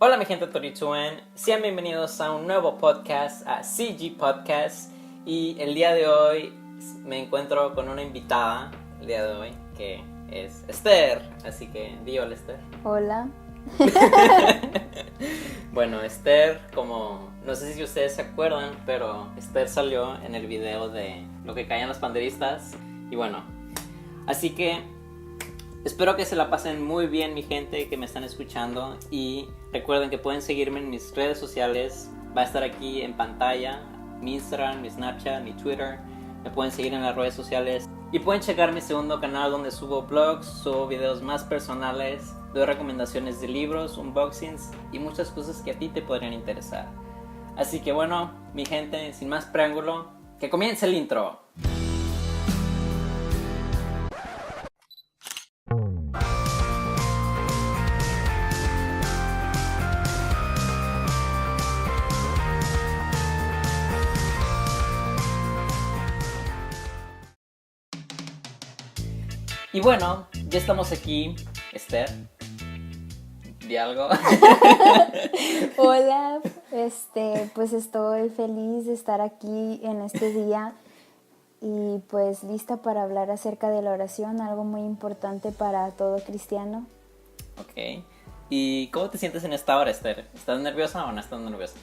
Hola mi gente Torichuen, sean bienvenidos a un nuevo podcast, a CG Podcast. Y el día de hoy me encuentro con una invitada, el día de hoy, que es Esther. Así que di hola, Esther. Hola. Bueno, Esther, como no sé si ustedes se acuerdan, pero Esther salió en el video de Lo que callan los panderistas. Y bueno, así que espero que se la pasen muy bien, mi gente que me están escuchando. Y recuerden que pueden seguirme en mis redes sociales. Va a estar aquí en pantalla mi Instagram, mi Snapchat, mi Twitter. Me pueden seguir en las redes sociales. Y pueden checar mi segundo canal donde subo vlogs, subo videos más personales, doy recomendaciones de libros, unboxings y muchas cosas que a ti te podrían interesar. Así que bueno, mi gente, sin más preámbulo, que comience el intro. Y bueno, ya estamos aquí, Esther. ¿Di algo? Hola, pues estoy feliz de estar aquí en este día y pues lista para hablar acerca de la oración, algo muy importante para todo cristiano. Ok. ¿Y cómo te sientes en esta hora, Esther? ¿Estás nerviosa o no estás nerviosa?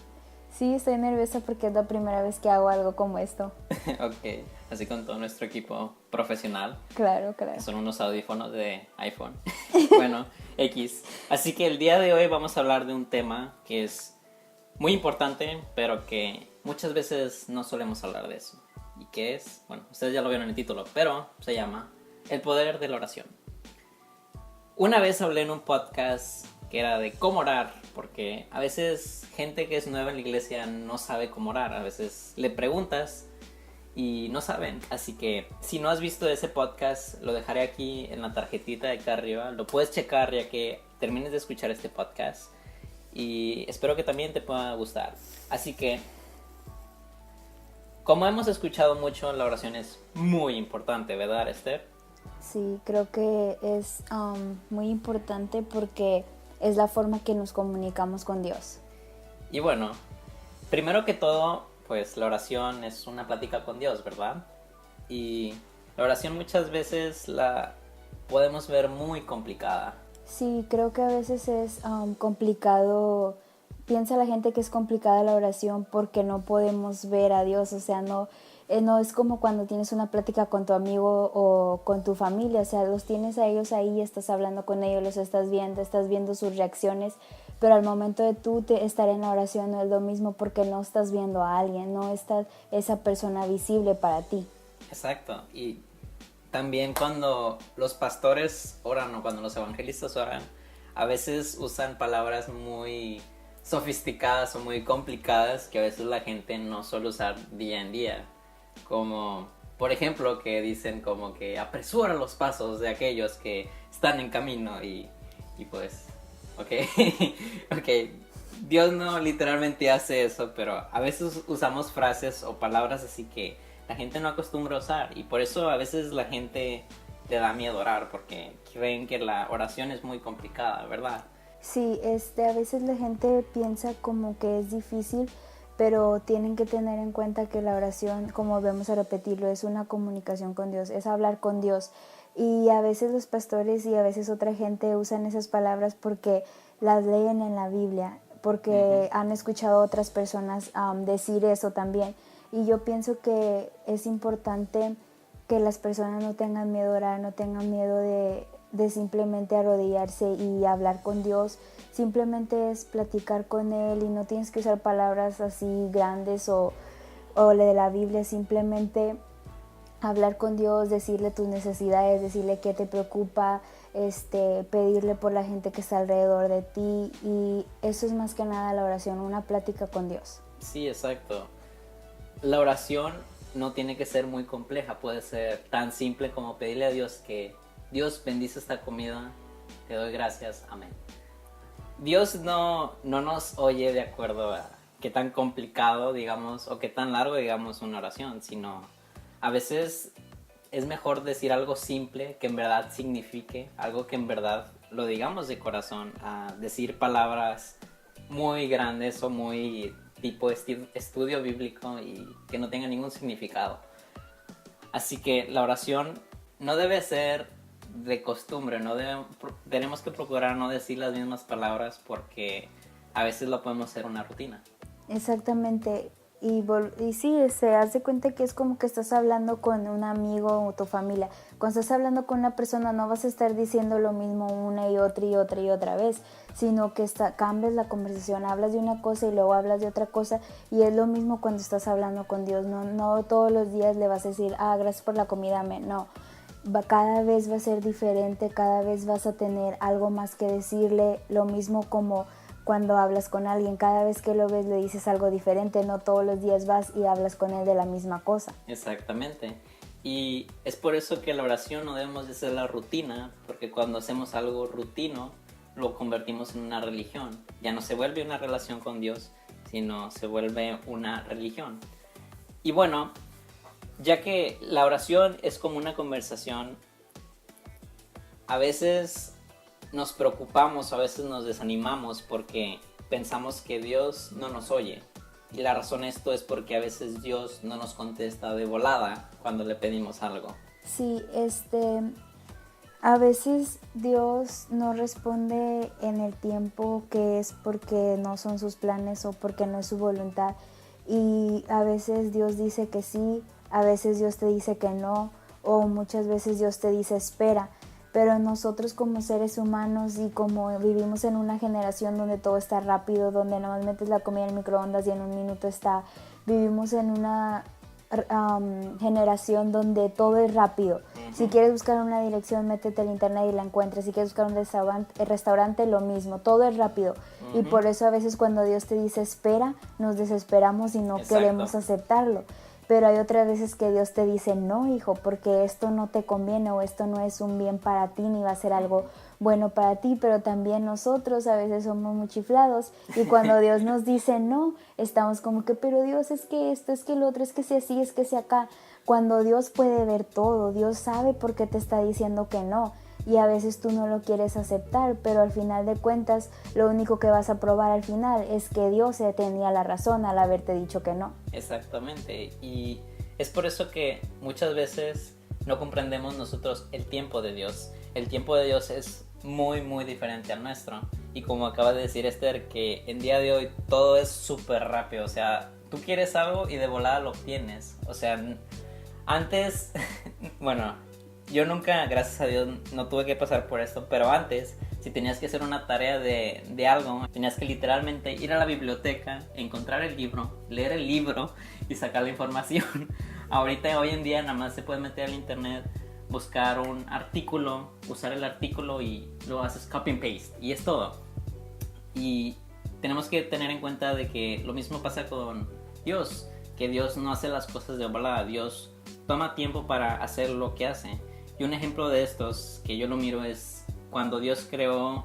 Sí, estoy nerviosa porque es la primera vez que hago algo como esto. Ok, así con todo nuestro equipo profesional. Claro. Son unos audífonos de iPhone. Bueno, X. Así que el día de hoy vamos a hablar de un tema que es muy importante, pero que muchas veces no solemos hablar de eso. ¿Y qué es? Bueno, ustedes ya lo vieron en el título, pero se llama El poder de la oración. Una vez hablé en un podcast que era de cómo orar, porque a veces gente que es nueva en la iglesia no sabe cómo orar. A veces le preguntas y no saben. Así que si no has visto ese podcast, lo dejaré aquí en la tarjetita de acá arriba. Lo puedes checar ya que termines de escuchar este podcast. Y espero que también te pueda gustar. Así que, como hemos escuchado mucho, la oración es muy importante, ¿verdad, Esther? Sí, creo que es muy importante porque es la forma que nos comunicamos con Dios. Y bueno, primero que todo, pues la oración es una plática con Dios, ¿verdad? Y la oración muchas veces la podemos ver muy complicada. Sí, creo que a veces es complicado. Piensa la gente que es complicada la oración porque no podemos ver a Dios, o sea, no es como cuando tienes una plática con tu amigo o con tu familia, o sea, los tienes a ellos ahí, estás hablando con ellos, los estás viendo sus reacciones, pero al momento de tú estar en la oración no es lo mismo porque no estás viendo a alguien, no está esa persona visible para ti. Exacto. Y también cuando los pastores oran o cuando los evangelistas oran, a veces usan palabras muy sofisticadas o muy complicadas que a veces la gente no suele usar día en día. Como, por ejemplo, que dicen como que apresura los pasos de aquellos que están en camino y pues, ok, ok, Dios no literalmente hace eso, pero a veces usamos frases o palabras así que la gente no acostumbra a usar y por eso a veces la gente le da miedo orar porque creen que la oración es muy complicada, ¿verdad? Sí, a veces la gente piensa como que es difícil, pero tienen que tener en cuenta que la oración, como vamos a repetirlo, es una comunicación con Dios, es hablar con Dios. Y a veces los pastores y a veces otra gente usan esas palabras porque las leen en la Biblia, porque han escuchado a otras personas decir eso también. Y yo pienso que es importante que las personas no tengan miedo a orar, no tengan miedo de simplemente arrodillarse y hablar con Dios. Simplemente es platicar con Él y no tienes que usar palabras así grandes o de la Biblia, simplemente hablar con Dios, decirle tus necesidades, decirle qué te preocupa, pedirle por la gente que está alrededor de ti, y eso es más que nada la oración, una plática con Dios. Sí, exacto. La oración no tiene que ser muy compleja, puede ser tan simple como pedirle a Dios que Dios bendice esta comida, te doy gracias, amén. Dios no nos oye de acuerdo a qué tan complicado, digamos, o qué tan largo, digamos, una oración, sino a veces es mejor decir algo simple que en verdad signifique, algo que en verdad lo digamos de corazón, a decir palabras muy grandes o muy tipo estudio bíblico y que no tengan ningún significado. Así que la oración no debe ser de costumbre, tenemos que procurar no decir las mismas palabras porque a veces lo podemos hacer una rutina. Exactamente. Y sí, se hace cuenta que es como que estás hablando con un amigo o tu familia. Cuando estás hablando con una persona no vas a estar diciendo lo mismo una y otra vez, sino que cambias la conversación, hablas de una cosa y luego hablas de otra cosa, y es lo mismo cuando estás hablando con Dios. No todos los días le vas a decir, gracias por la comida, no. Cada vez va a ser diferente, cada vez vas a tener algo más que decirle, lo mismo como cuando hablas con alguien, cada vez que lo ves le dices algo diferente, no todos los días vas y hablas con él de la misma cosa. Exactamente. Y es por eso que la oración no debemos de ser la rutina, porque cuando hacemos algo rutino, lo convertimos en una religión. Ya no se vuelve una relación con Dios, sino se vuelve una religión. Y bueno, ya que la oración es como una conversación, a veces nos preocupamos, a veces nos desanimamos porque pensamos que Dios no nos oye. Y la razón de esto es porque a veces Dios no nos contesta de volada cuando le pedimos algo. Sí, a veces Dios no responde en el tiempo que es porque no son sus planes o porque no es su voluntad. Y a veces Dios dice que sí, a veces Dios te dice que no, o muchas veces Dios te dice espera. Pero nosotros como seres humanos y como vivimos en una generación donde todo está rápido, donde nomás metes la comida en el microondas y en un minuto está, vivimos en una generación donde todo es rápido. Si quieres buscar una dirección, métete al internet y la encuentras. Si quieres buscar un restaurante, lo mismo, todo es rápido. Y por eso a veces cuando Dios te dice espera, nos desesperamos y no queremos aceptarlo. Pero hay otras veces que Dios te dice, no, hijo, porque esto no te conviene o esto no es un bien para ti ni va a ser algo bueno para ti. Pero también nosotros a veces somos muy chiflados y cuando Dios nos dice no, estamos como que, pero Dios, es que esto, es que lo otro, es que sea así, es que sea acá. Cuando Dios puede ver todo, Dios sabe por qué te está diciendo que no. Y a veces tú no lo quieres aceptar, pero al final de cuentas lo único que vas a probar al final es que Dios tenía la razón al haberte dicho que no. Exactamente, y es por eso que muchas veces no comprendemos nosotros el tiempo de Dios. El tiempo de Dios es muy muy diferente al nuestro, y como acaba de decir Esther, que en día de hoy todo es súper rápido. O sea, tú quieres algo y de volada lo obtienes. O sea, antes, bueno, yo nunca, gracias a Dios, no tuve que pasar por esto, pero antes, si tenías que hacer una tarea de algo, tenías que literalmente ir a la biblioteca, encontrar el libro, leer el libro y sacar la información. Ahorita, hoy en día, nada más se puede meter al internet, buscar un artículo, usar el artículo y lo haces copy and paste, y es todo. Y tenemos que tener en cuenta de que lo mismo pasa con Dios, que Dios no hace las cosas de volada. Dios toma tiempo para hacer lo que hace. Y un ejemplo de estos que yo lo miro es cuando Dios creó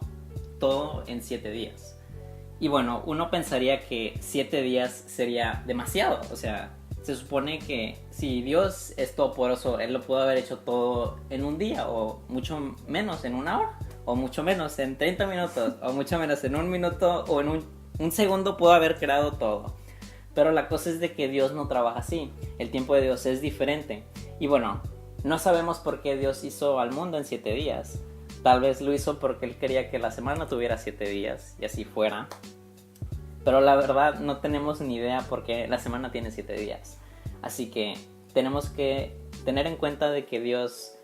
todo en 7 días. Y bueno, uno pensaría que 7 días sería demasiado. O sea, se supone que si Dios es todopoderoso, Él lo pudo haber hecho todo en un día, o mucho menos en una hora, o mucho menos en 30 minutos, o mucho menos en un minuto, o en un segundo pudo haber creado todo. Pero la cosa es de que Dios no trabaja así. El tiempo de Dios es diferente. Y bueno, no sabemos por qué Dios hizo al mundo en 7 días. Tal vez lo hizo porque Él quería que la semana tuviera 7 días y así fuera. Pero la verdad no tenemos ni idea por qué la semana tiene 7 días. Así que tenemos que tener en cuenta de que Dios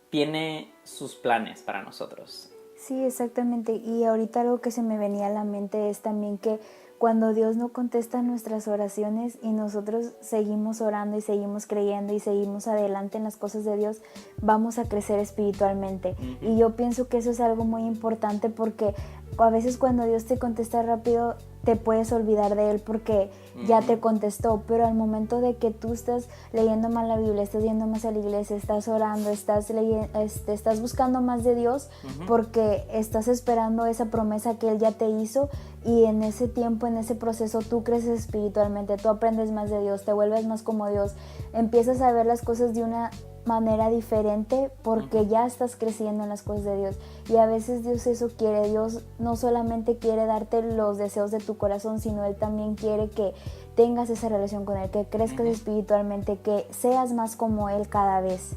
tiene sus planes para nosotros. Sí, exactamente. Y ahorita algo que se me venía a la mente es también que cuando Dios no contesta nuestras oraciones y nosotros seguimos orando y seguimos creyendo y seguimos adelante en las cosas de Dios, vamos a crecer espiritualmente. Y yo pienso que eso es algo muy importante porque a veces cuando Dios te contesta rápido te puedes olvidar de Él porque ya te contestó, pero al momento de que tú estás leyendo más la Biblia, estás yendo más a la iglesia, estás orando, estás buscando más de Dios porque estás esperando esa promesa que Él ya te hizo, y en ese tiempo, en ese proceso tú creces espiritualmente, tú aprendes más de Dios, te vuelves más como Dios, empiezas a ver las cosas de una manera diferente porque ya estás creciendo en las cosas de Dios. Y a veces Dios eso quiere. Dios no solamente quiere darte los deseos de tu corazón, sino Él también quiere que tengas esa relación con Él, que crezcas espiritualmente, que seas más como Él cada vez.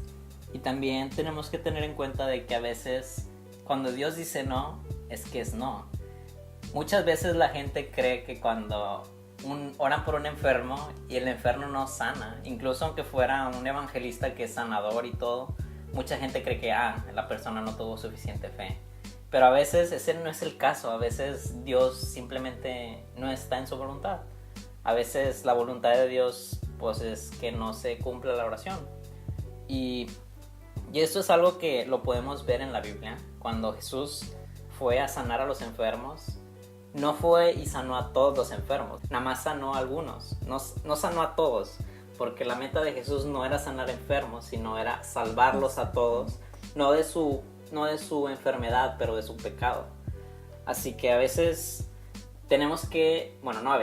Y también tenemos que tener en cuenta de que a veces cuando Dios dice no, es que es no. Muchas veces la gente cree que cuando oran por un enfermo y el enfermo no sana, incluso aunque fuera un evangelista que es sanador y todo, mucha gente cree que la persona no tuvo suficiente fe. Pero a veces ese no es el caso. A veces Dios simplemente no está en su voluntad. A veces la voluntad de Dios pues es que no se cumpla la oración. Y esto es algo que lo podemos ver en la Biblia. Cuando Jesús fue a sanar a los enfermos, no fue y sanó a todos los enfermos, nada más sanó a algunos, no sanó a todos, porque la meta de Jesús no era sanar enfermos, sino era salvarlos a todos, no de su enfermedad, pero de su pecado. Así que a veces tenemos que, bueno, no a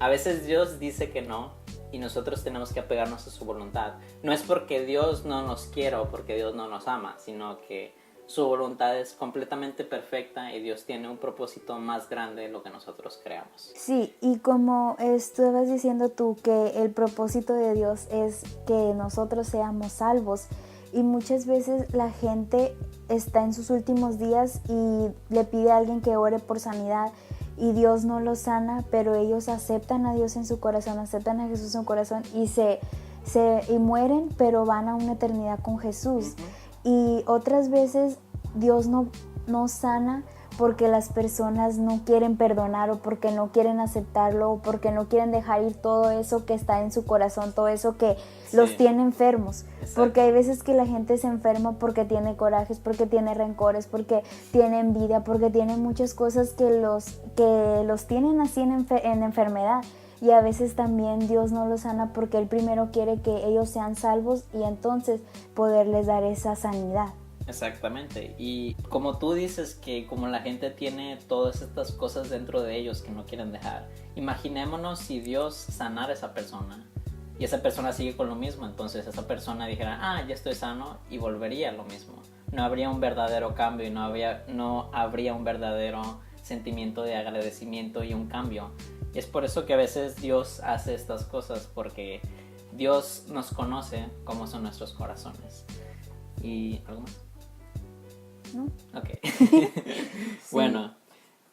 veces Dios dice que no, y nosotros tenemos que apegarnos a su voluntad. No es porque Dios no nos quiera o porque Dios no nos ama, sino que su voluntad es completamente perfecta y Dios tiene un propósito más grande de lo que nosotros creamos. Sí, y como estabas diciendo tú, que el propósito de Dios es que nosotros seamos salvos, y muchas veces la gente está en sus últimos días y le pide a alguien que ore por sanidad y Dios no los sana, pero ellos aceptan a Dios en su corazón, aceptan a Jesús en su corazón y mueren, pero van a una eternidad con Jesús. Y otras veces Dios no sana porque las personas no quieren perdonar, o porque no quieren aceptarlo, o porque no quieren dejar ir todo eso que está en su corazón, todo eso que los tiene enfermos. Exacto. Porque hay veces que la gente se enferma porque tiene corajes, porque tiene rencores, porque tiene envidia, porque tiene muchas cosas que los tienen así en enfermedad. Y a veces también Dios no los sana porque Él primero quiere que ellos sean salvos y entonces poderles dar esa sanidad. Exactamente. Y como tú dices que como la gente tiene todas estas cosas dentro de ellos que no quieren dejar, imaginémonos si Dios sanara a esa persona y esa persona sigue con lo mismo, entonces esa persona dijera, ya estoy sano, y volvería a lo mismo. No habría un verdadero cambio y no habría un verdadero sentimiento de agradecimiento y un cambio. Y es por eso que a veces Dios hace estas cosas, porque Dios nos conoce cómo son nuestros corazones. ¿Y algo más? ¿No? Ok. Bueno,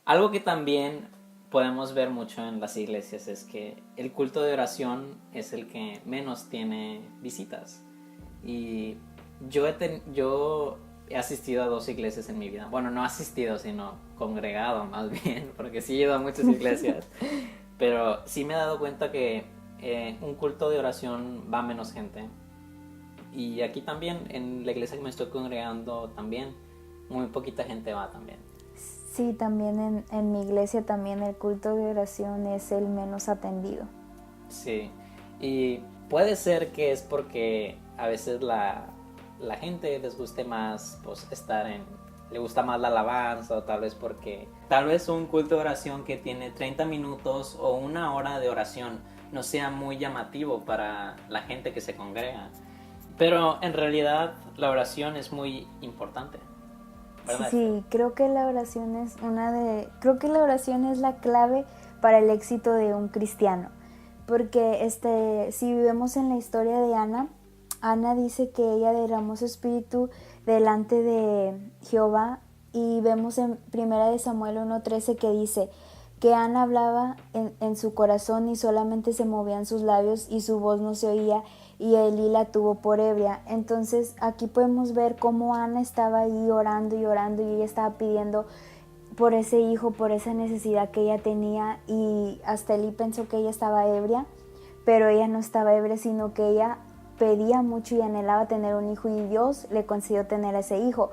algo que también podemos ver mucho en las iglesias es que el culto de oración es el que menos tiene visitas. Y yo he asistido a 2 iglesias en mi vida. Bueno, no asistido, sino congregado más bien, porque sí he ido a muchas iglesias. Pero sí me he dado cuenta que un culto de oración va menos gente. Y aquí también, en la iglesia que me estoy congregando también, muy poquita gente va también. Sí, también en mi iglesia también el culto de oración es el menos atendido. Sí, y puede ser que es porque a veces la gente les guste más pues le gusta más la alabanza, o tal vez un culto de oración que tiene 30 minutos o 1 hora de oración no sea muy llamativo para la gente que se congrega. Pero en realidad la oración es muy importante, ¿verdad? Sí, creo que la oración es la clave para el éxito de un cristiano. Porque si vemos en la historia de Ana dice que ella derramó su espíritu delante de Jehová, y vemos en 1 Samuel 1:13 que dice que Ana hablaba en su corazón y solamente se movían sus labios y su voz no se oía, y Elí la tuvo por ebria. Entonces aquí podemos ver cómo Ana estaba ahí orando y orando, y ella estaba pidiendo por ese hijo, por esa necesidad que ella tenía, y hasta Elí pensó que ella estaba ebria, pero ella no estaba ebria, sino que ella pedía mucho y anhelaba tener un hijo, y Dios le concedió tener ese hijo.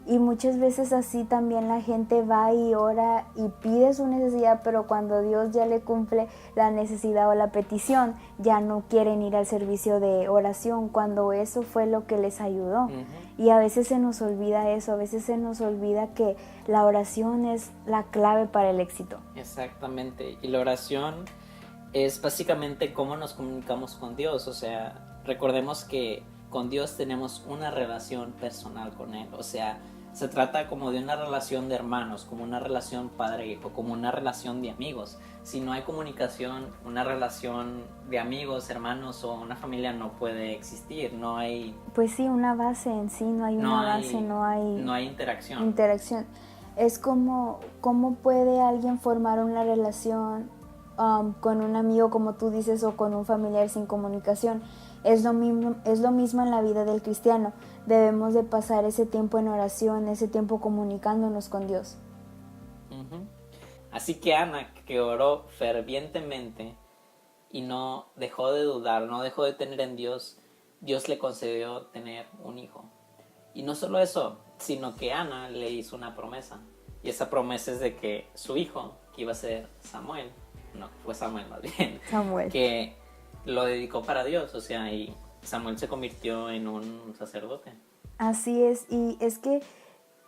Y muchas veces así también la gente va y ora y pide su necesidad, pero cuando Dios ya le cumple la necesidad o la petición, ya no quieren ir al servicio de oración, cuando eso fue lo que les ayudó. Y a veces se nos olvida eso, a veces se nos olvida que la oración es la clave para el éxito. Exactamente, y la oración es básicamente cómo nos comunicamos con Dios. O sea, recordemos que con Dios tenemos una relación personal con Él. O sea, se trata como de una relación de hermanos, como una relación padre-hijo, como una relación de amigos. Si no hay comunicación, una relación de amigos, hermanos o una familia no puede existir. No hay... Pues sí, una base en sí, no hay una base, no hay interacción. Es como, ¿cómo puede alguien formar una relación con un amigo, como tú dices, o con un familiar sin comunicación? Es lo mismo en la vida del cristiano. Debemos de pasar ese tiempo en oración, ese tiempo comunicándonos con Dios. Uh-huh. Así que Ana, que oró fervientemente y no dejó de dudar, no dejó de tener en Dios, Dios le concedió tener un hijo. Y no solo eso, sino que Ana le hizo una promesa. Y esa promesa es de que su hijo, que iba a ser Samuel, no, fue Samuel más bien, Samuel, que lo dedicó para Dios, o sea, y Samuel se convirtió en un sacerdote. Así es, y es que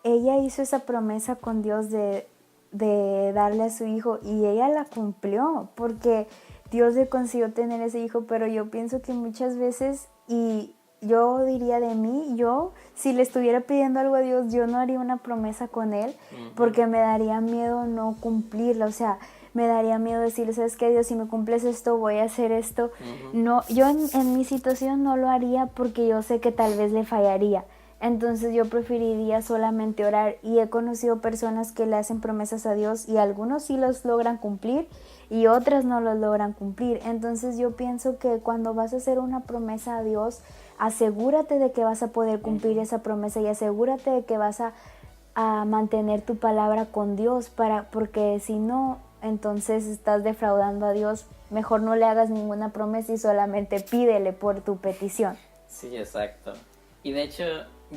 ella hizo esa promesa con Dios de darle a su hijo, y ella la cumplió, porque Dios le consiguió tener ese hijo. Pero yo pienso que muchas veces, y yo diría de mí, yo si le estuviera pidiendo algo a Dios, yo no haría una promesa con Él, porque me daría miedo no cumplirla. O sea, me daría miedo decirle, ¿sabes qué, Dios? Si me cumples esto, voy a hacer esto. No, yo en mi situación no lo haría, porque yo sé que tal vez le fallaría. Entonces yo preferiría solamente orar, y he conocido personas que le hacen promesas a Dios y algunos sí los logran cumplir y otras no los logran cumplir. Entonces yo pienso que cuando vas a hacer una promesa a Dios, asegúrate de que vas a poder cumplir esa promesa, y asegúrate de que vas a mantener tu palabra con Dios, porque si no, entonces estás defraudando a Dios. Mejor no le hagas ninguna promesa y solamente pídele por tu petición. Sí, exacto. Y de hecho,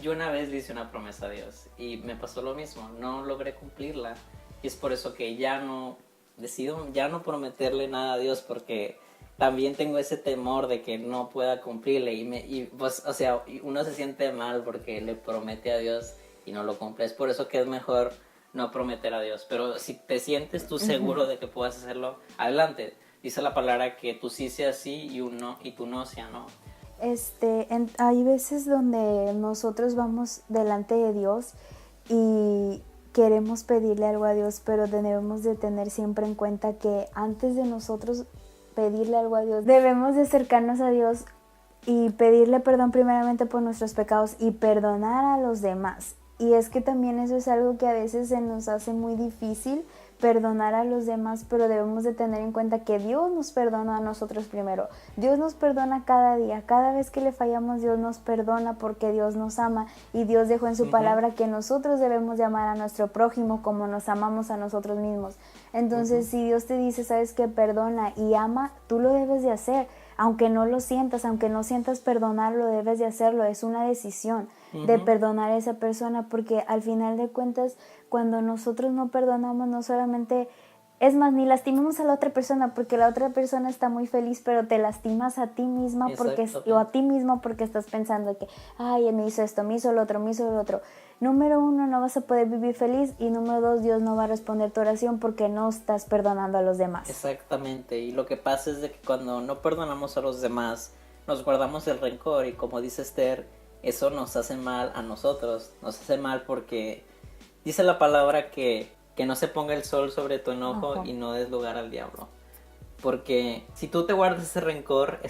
yo una vez le hice una promesa a Dios y me pasó lo mismo, no logré cumplirla. Y es por eso que decido ya no prometerle nada a Dios, porque también tengo ese temor de que no pueda cumplirle. Y pues, o sea, uno se siente mal porque le promete a Dios y no lo cumple. Es por eso que es mejor no prometer a Dios. Pero si te sientes tú seguro de que puedas hacerlo, adelante. Dice la palabra que tú sí sea sí y tú no sea no. Hay veces donde nosotros vamos delante de Dios y queremos pedirle algo a Dios, pero debemos de tener siempre en cuenta que antes de nosotros pedirle algo a Dios, debemos de acercarnos a Dios y pedirle perdón primeramente por nuestros pecados y perdonar a los demás. Y es que también eso es algo que a veces se nos hace muy difícil, perdonar a los demás, pero debemos de tener en cuenta que Dios nos perdona a nosotros primero. Dios nos perdona cada día, cada vez que le fallamos Dios nos perdona, porque Dios nos ama, y Dios dejó en su palabra que nosotros debemos de amar a nuestro prójimo como nos amamos a nosotros mismos. Entonces si Dios te dice, sabes que perdona y ama, tú lo debes de hacer. Aunque no lo sientas, aunque no sientas perdonarlo, debes de hacerlo. Es una decisión de perdonar a esa persona, porque al final de cuentas, cuando nosotros no perdonamos, no solamente, es más, ni lastimamos a la otra persona, porque la otra persona está muy feliz, pero te lastimas a ti misma o a ti mismo, porque estás pensando que, ay, él me hizo esto, me hizo el otro, me hizo el otro. Número 1, no vas a poder vivir feliz, y número 2, Dios no va a responder tu oración porque no estás perdonando a los demás. Exactamente, y lo que pasa es de que cuando no perdonamos a los demás, nos guardamos el rencor, y como dice Esther, eso nos hace mal a nosotros, nos hace mal porque dice la palabra que no se ponga el sol sobre tu enojo y no des lugar al diablo. Porque si tú te guardas ese rencor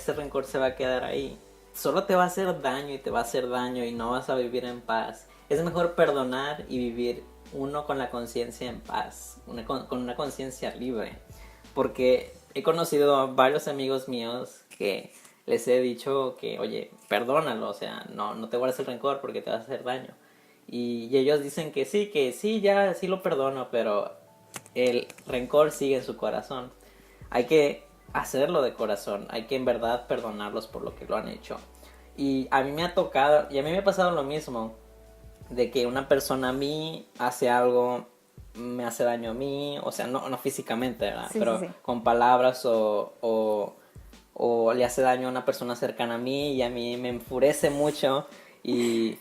se va a quedar ahí. Solo te va a hacer daño y te va a hacer daño y no vas a vivir en paz. Es mejor perdonar y vivir uno con la conciencia en paz, con una conciencia libre. Porque he conocido a varios amigos míos que les he dicho que, oye, perdónalo, o sea, no te guardes el rencor porque te va a hacer daño. Y ellos dicen que sí, ya sí lo perdono, pero el rencor sigue en su corazón. Hay que hacerlo de corazón, hay que en verdad perdonarlos por lo que lo han hecho. Y a mí me ha tocado, y a mí me ha pasado lo mismo, de que una persona a mí hace algo, me hace daño a mí, o sea, no físicamente, ¿verdad? Sí, pero sí, sí. con palabras o le hace daño a una persona cercana a mí, y a mí me enfurece mucho y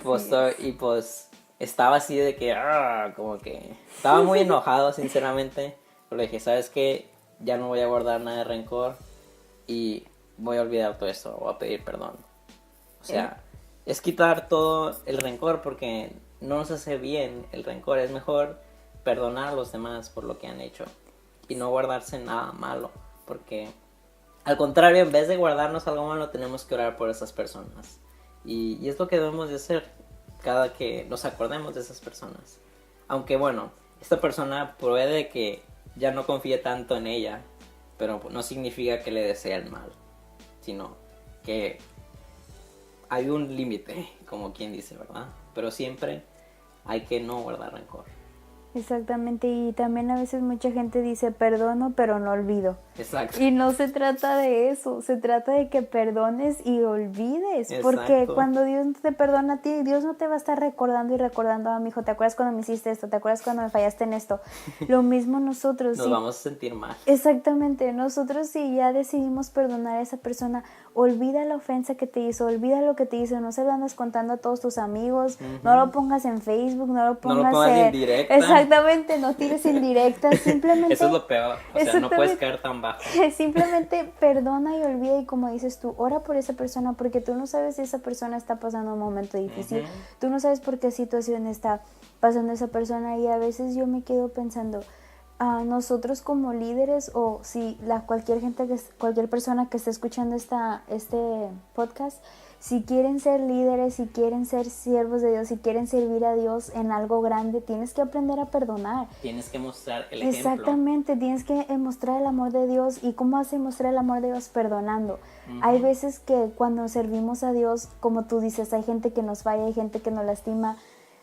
pues estaba así de que como que estaba muy enojado sinceramente, pero le dije, ¿sabes qué? Ya no voy a guardar nada de rencor y voy a olvidar todo esto, voy a pedir perdón. O sea, es quitar todo el rencor porque no nos hace bien el rencor. Es mejor perdonar a los demás por lo que han hecho y no guardarse nada malo, porque al contrario, en vez de guardarnos algo malo, tenemos que orar por esas personas. Y es lo que debemos de hacer cada que nos acordemos de esas personas. Aunque bueno, esta persona puede que ya no confíe tanto en ella, pero no significa que le desee el mal, sino que hay un límite, como quien dice, ¿verdad? Pero siempre hay que no guardar rencor. Exactamente, y también a veces mucha gente dice perdono pero no olvido. Exacto. Y no se trata de eso, se trata de que perdones y olvides. Exacto. Porque cuando Dios te perdona a ti, Dios no te va a estar recordando y recordando, mi hijo, ¿te acuerdas cuando me hiciste esto? ¿Te acuerdas cuando me fallaste en esto? Lo mismo nosotros. Nos vamos a sentir mal. Exactamente, nosotros si ya decidimos perdonar a esa persona, olvida la ofensa que te hizo, olvida lo que te hizo, no se lo andas contando a todos tus amigos, no lo pongas en Facebook, no lo pongas en directa. Exactamente, no tires indirectas, simplemente... Eso es lo peor, o sea, no puedes caer tan bajo. Simplemente perdona y olvida, y como dices tú, ora por esa persona, porque tú no sabes si esa persona está pasando un momento difícil, tú no sabes por qué situación está pasando esa persona, y a veces yo me quedo pensando... nosotros como líderes, o si cualquier persona que esté escuchando este podcast, si quieren ser líderes, si quieren ser siervos de Dios, si quieren servir a Dios en algo grande, tienes que aprender a perdonar. Tienes que mostrar el ejemplo. Exactamente, tienes que mostrar el amor de Dios. ¿Y cómo hace mostrar el amor de Dios? Perdonando. Hay veces que cuando servimos a Dios, como tú dices, hay gente que nos falla, hay gente que nos lastima.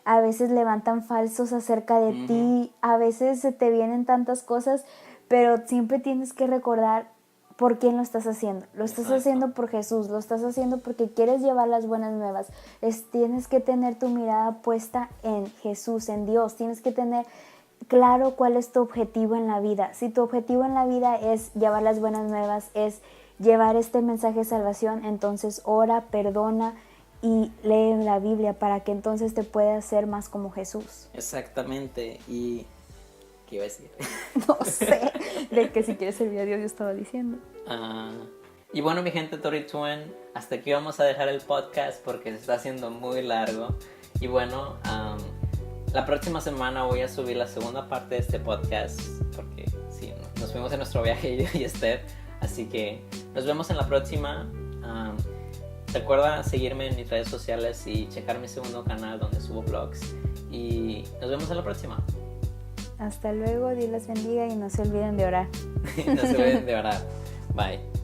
A veces levantan falsos acerca de ti, a veces se te vienen tantas cosas, pero siempre tienes que recordar por quién lo estás haciendo. Lo estás haciendo por Jesús, lo estás haciendo porque quieres llevar las buenas nuevas. Tienes que tener tu mirada puesta en Jesús, en Dios. Tienes que tener claro cuál es tu objetivo en la vida. Si tu objetivo en la vida es llevar las buenas nuevas, es llevar este mensaje de salvación, entonces ora, perdona, y lee la Biblia para que entonces te puedas ser más como Jesús. Exactamente. ¿Y qué iba a decir? No sé, de que si quieres servir a Dios, yo estaba diciendo. Y bueno, mi gente Torituan, hasta aquí vamos a dejar el podcast porque se está haciendo muy largo. Y bueno, la próxima semana voy a subir la segunda parte de este podcast porque sí, nos fuimos en nuestro viaje yo y Esther. Así que nos vemos en la próxima. Recuerda seguirme en mis redes sociales y checar mi segundo canal donde subo vlogs. Y nos vemos en la próxima. Hasta luego, Dios les bendiga y no se olviden de orar. No se olviden de orar. Bye.